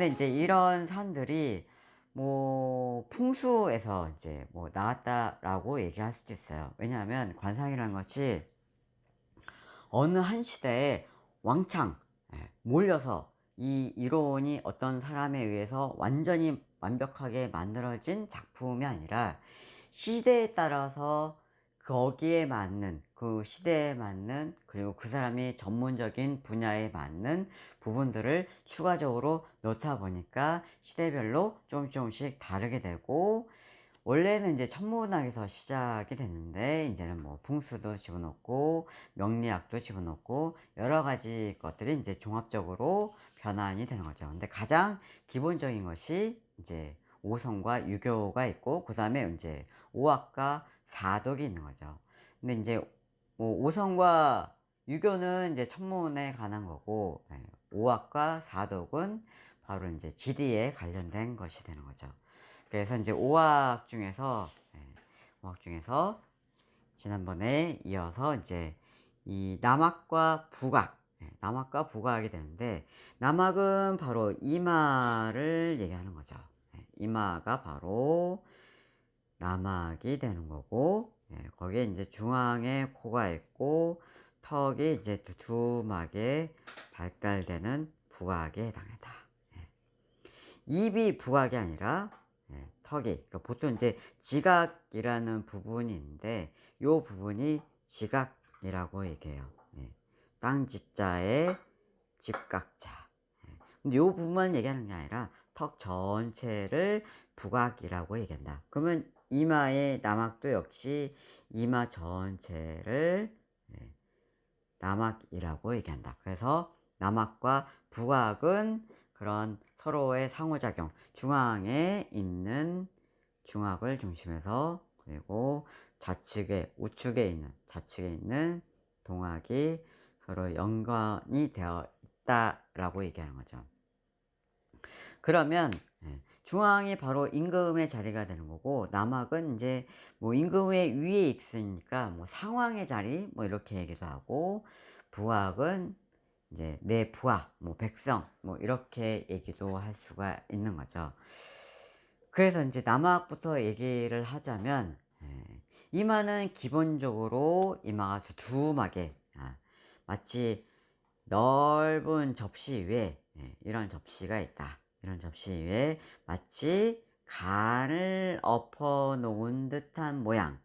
이제 이런 산들이 뭐 풍수에서 이제 뭐 나왔다라고 얘기할 수도 있어요. 왜냐하면 관상이라는 것이 어느 한 시대에 왕창 몰려서 이 이론이 어떤 사람에 의해서 완전히 완벽하게 만들어진 작품이 아니라 시대에 따라서 거기에 맞는, 그 시대에 맞는, 그리고 그 사람이 전문적인 분야에 맞는 부분들을 추가적으로 넣다 보니까 시대별로 조금씩 다르게 되고, 원래는 이제 천문학에서 시작이 됐는데 이제는 뭐 풍수도 집어넣고 명리학도 집어넣고 여러 가지 것들이 이제 종합적으로 변환이 되는 거죠. 근데 가장 기본적인 것이 이제 오성과 유교가 있고, 그 다음에 이제 오학과 사독이 있는 거죠. 근데 이제 뭐 오성과 유교는 이제 천문에 관한 거고, 오학과 사독은 바로 이제 지리에 관련된 것이 되는 거죠. 그래서 이제 오학 중에서 지난번에 이어서 이제 이 남학과 북학, 남학과 북학이 되는데, 남학은 바로 이마를 얘기하는 거죠. 이마가 바로 남학이 되는 거고, 거기에 이제 중앙에 코가 있고 턱이 이제 두툼하게 발달되는 북학에 해당한다. 입이 부각이 아니라 턱이, 그러니까 보통 이제 지각이라는 부분이 있는데 요 부분이 지각이라고 얘기해요. 땅지자의 직각자. 근데 요 부분만 얘기하는 게 아니라 턱 전체를 부각이라고 얘기한다. 그러면 이마의 남학도 역시 이마 전체를 남학이라고 얘기한다. 그래서 남학과 북학은 그런 서로의 상호작용, 중앙에 있는 중학을 중심해서, 그리고 좌측에 있는 동학이 서로 연관이 되어 있다라고 얘기하는 거죠. 그러면 중앙이 바로 임금의 자리가 되는 거고, 남학은 이제 뭐 임금의 위에 있으니까 뭐 상왕의 자리 뭐 이렇게 얘기도 하고, 부학은 이제 내 부하, 뭐 백성, 뭐 이렇게 얘기도 할 수가 있는 거죠. 그래서 이제 남학부터 얘기를 하자면, 이마는 기본적으로 이마가 두툼하게, 마치 넓은 접시 위에 이런 접시가 있다. 이런 접시 위에 마치 간을 엎어 놓은 듯한 모양,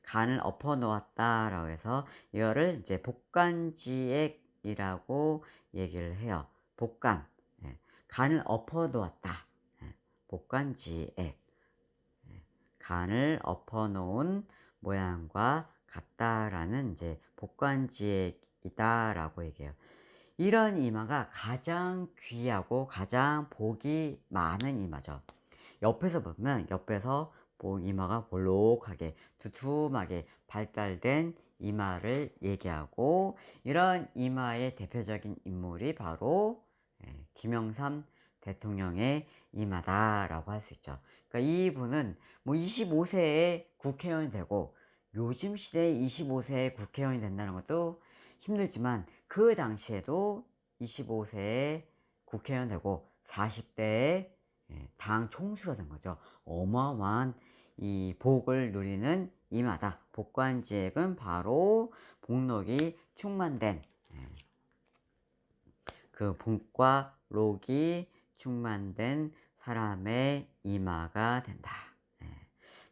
간을 엎어 놓았다라고 해서 이거를 이제 복간지액이라고 얘기를 해요. 복간, 간을 엎어 놓았다. 복간지액, 간을 엎어 놓은 모양과 같다라는 이제 복간지액이다라고 얘기해요. 이런 이마가 가장 귀하고 가장 복이 많은 이마죠. 옆에서 보면 이마가 볼록하게 두툼하게 발달된 이마를 얘기하고, 이런 이마의 대표적인 인물이 바로 김영삼 대통령의 이마다라고 할 수 있죠. 그러니까 이분은 뭐 25세에 국회의원이 되고, 요즘 시대에 25세에 국회의원이 된다는 것도 힘들지만 그 당시에도 25세에 국회의원 되고 40대에 당 총수가 된 거죠. 어마어마한 이 복을 누리는 이마다. 복관지액은 바로 복록이 충만된, 그 복과 록이 충만된 사람의 이마가 된다.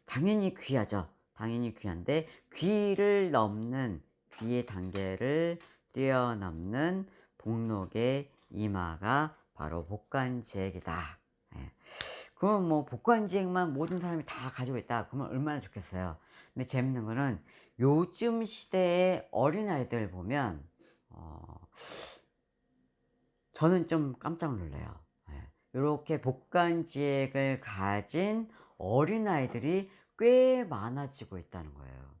당연히 귀하죠. 당연히 귀한데 귀의 단계를 뛰어넘는 복록의 이마가 바로 복간지액이다. 그럼 뭐 복간지액만 모든 사람이 다 가지고 있다, 그러면 얼마나 좋겠어요. 근데 재밌는 거는 요즘 시대의 어린아이들 보면 저는 좀 깜짝 놀라요. 이렇게 복간지액을 가진 어린아이들이 꽤 많아지고 있다는 거예요.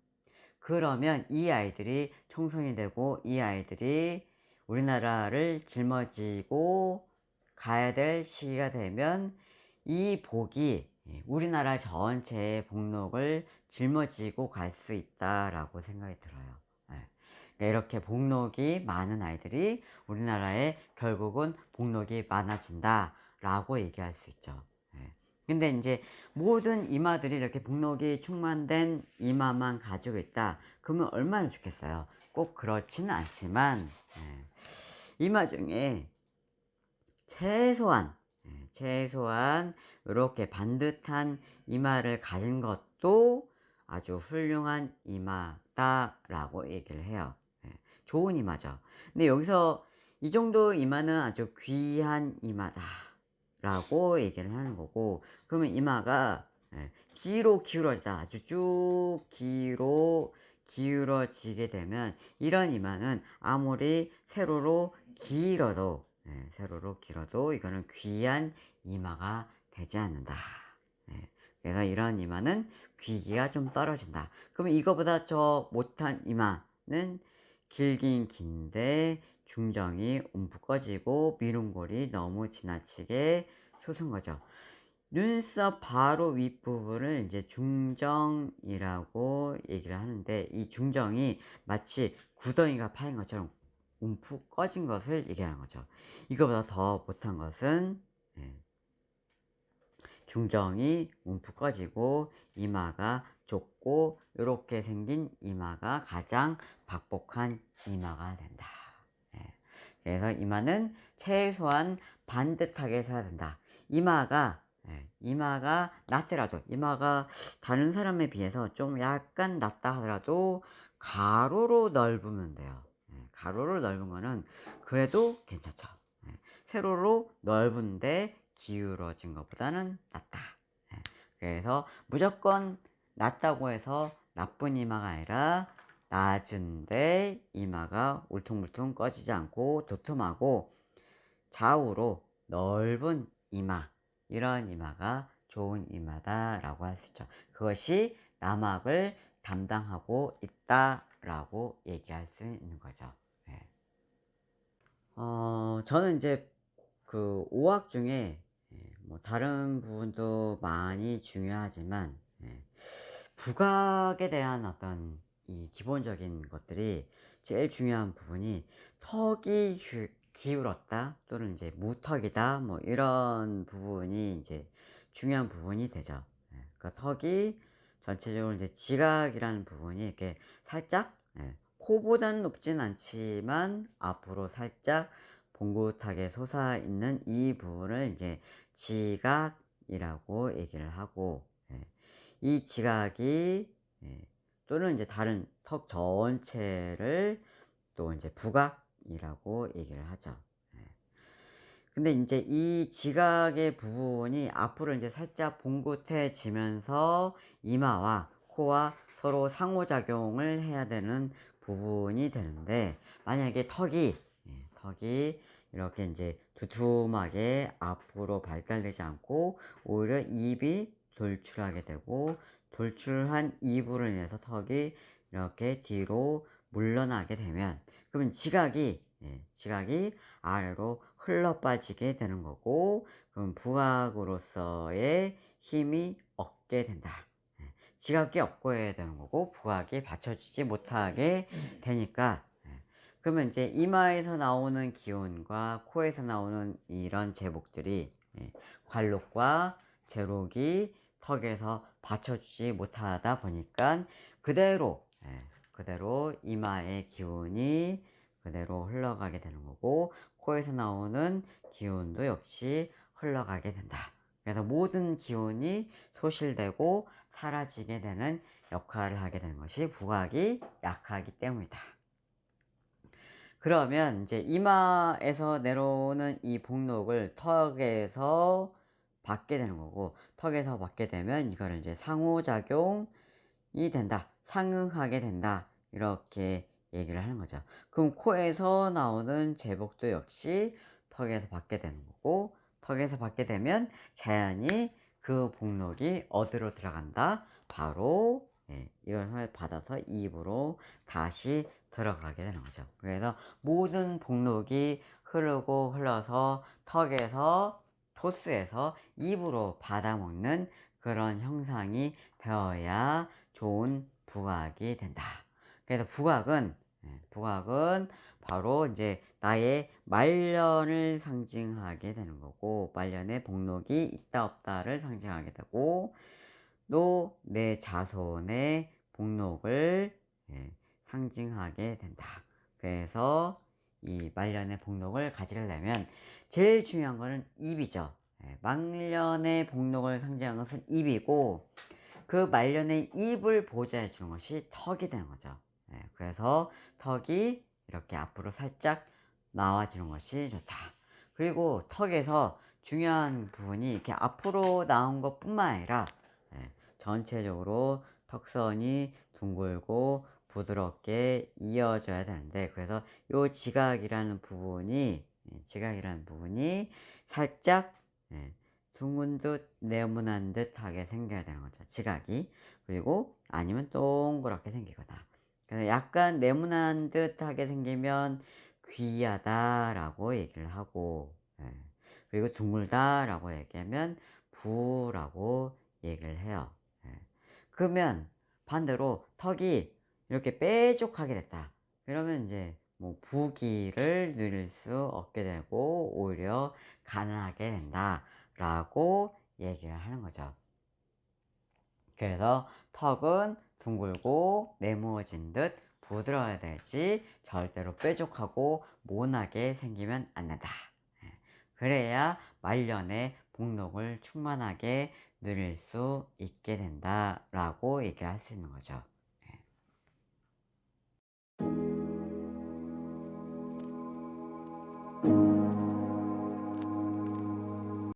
그러면 이 아이들이 총성이 되고 이 아이들이 우리나라를 짊어지고 가야 될 시기가 되면 이 복이 우리나라 전체의 복록을 짊어지고 갈 수 있다라고 생각이 들어요. 그러니까 이렇게 복록이 많은 아이들이 우리나라에 결국은 복록이 많아진다 라고 얘기할 수 있죠. 예. 근데 이제 모든 이마들이 이렇게 복록이 충만된 이마만 가지고 있다. 그러면 얼마나 좋겠어요. 꼭 그렇지는 않지만, 이마 중에 최소한 이렇게 반듯한 이마를 가진 것도 아주 훌륭한 이마다라고 얘기를 해요. 좋은 이마죠. 근데 여기서 이 정도 이마는 아주 귀한 이마다 라고 얘기를 하는 거고, 그러면 이마가 뒤로 기울어지다, 아주 쭉 뒤로 기울어지게 되면 이런 이마는 아무리 세로로 길어도 이거는 귀한 이마가 되지 않는다. 그래서 이런 이마는 귀기가 좀 떨어진다. 그러면 이거보다 저 못한 이마는 길긴 긴데 중정이 움푹 꺼지고 미룬골이 너무 지나치게 솟은 거죠. 눈썹 바로 윗부분을 이제 중정이라고 얘기를 하는데, 이 중정이 마치 구덩이가 파인 것처럼 움푹 꺼진 것을 얘기하는 거죠. 이거보다 더 못한 것은 중정이 움푹 꺼지고 이마가 좁고 이렇게 생긴 이마가 가장 박복한 이마가 된다. 그래서 이마는 최소한 반듯하게 서야 된다. 이마가 낮더라도, 이마가 다른 사람에 비해서 좀 약간 낮다 하더라도 가로로 넓으면 돼요. 가로로 넓은 거는 그래도 괜찮죠. 세로로 넓은데 기울어진 것보다는 낫다. 그래서 무조건 낮다고 해서 나쁜 이마가 아니라 낮은데 이마가 울퉁불퉁 꺼지지 않고 도톰하고 좌우로 넓은 이마, 이런 이마가 좋은 이마다라고 할 수 있죠. 그것이 남학을 담당하고 있다라고 얘기할 수 있는 거죠. 저는 이제 그 5학 중에 뭐 다른 부분도 많이 중요하지만 부각에 대한 어떤 이 기본적인 것들이 제일 중요한 부분이 턱이 기울었다 또는 이제 무턱이다 뭐 이런 부분이 이제 중요한 부분이 되죠. 그 턱이 전체적으로 이제 지각이라는 부분이 이렇게 살짝 코보다는 높진 않지만 앞으로 살짝 봉긋하게 솟아있는 이 부분을 이제 지각이라고 얘기를 하고, 이 지각이 또는 이제 다른 턱 전체를 또 이제 부각이라고 얘기를 하죠. 근데 이제 이 지각의 부분이 앞으로 이제 살짝 봉긋해지면서 이마와 코와 서로 상호작용을 해야 되는 부분이 되는데, 만약에 턱이 이렇게 이제 두툼하게 앞으로 발달되지 않고 오히려 입이 돌출하게 되고, 돌출한 입으로 인해서 턱이 이렇게 뒤로 물러나게 되면, 그러면 지각이 아래로 흘러 빠지게 되는 거고, 그럼 부각으로서의 힘이 없게 된다. 지각이 없게 되는 거고 부각이 받쳐주지 못하게 되니까, 그러면 이제 이마에서 나오는 기운과 코에서 나오는 이런 제복들이 관록과 제록이 턱에서 받쳐주지 못하다 보니까 그대로 이마의 기운이 그대로 흘러가게 되는 거고, 코에서 나오는 기운도 역시 흘러가게 된다. 그래서 모든 기운이 소실되고 사라지게 되는 역할을 하게 되는 것이 부각이 약하기 때문이다. 그러면 이제 이마에서 내려오는 이 복록을 턱에서 받게 되는 거고, 턱에서 받게 되면 이거를 이제 상호작용이 된다, 상응하게 된다, 이렇게 얘기를 하는 거죠. 그럼 코에서 나오는 제복도 역시 턱에서 받게 되는 거고, 턱에서 받게 되면 자연히 그 복록이 어디로 들어간다? 바로 이걸 받아서 입으로 다시 들어가게 되는 거죠. 그래서 모든 복록이 흘러서 턱에서 토스에서 입으로 받아먹는 그런 형상이 되어야 좋은 부각이 된다. 그래서 부각은 바로 이제 나의 말년을 상징하게 되는 거고, 말년에 복록이 있다 없다를 상징하게 되고, 또 내 자손의 복록을 상징하게 된다. 그래서 이 말년의 복록을 가지려면 제일 중요한 거는 입이죠. 말년의 복록을 상징하는 것은 입이고, 그 말년의 입을 보호해 주는 것이 턱이 되는 거죠. 그래서 턱이 이렇게 앞으로 살짝 나와주는 것이 좋다. 그리고 턱에서 중요한 부분이 이렇게 앞으로 나온 것 뿐만 아니라 전체적으로 턱선이 둥글고 부드럽게 이어져야 되는데, 그래서 요 지각이라는 부분이 살짝 둥근 듯 네모난 듯하게 생겨야 되는 거죠. 지각이. 그리고 아니면 동그랗게 생기거나. 그래서 약간 네모난 듯하게 생기면 귀하다라고 얘기를 하고, 그리고 둥글다라고 얘기하면 부라고 얘기를 해요. 그러면 반대로 턱이 이렇게 뾰족하게 됐다. 그러면 이제 뭐 부귀를 누릴 수 없게 되고 오히려 가난하게 된다라고 얘기를 하는 거죠. 그래서 턱은 둥글고 네모진 듯 부드러워야 되지 절대로 뾰족하고 모나게 생기면 안 된다. 그래야 말년에 복록을 충만하게 누릴 수 있게 된다라고 얘기할 수 있는 거죠.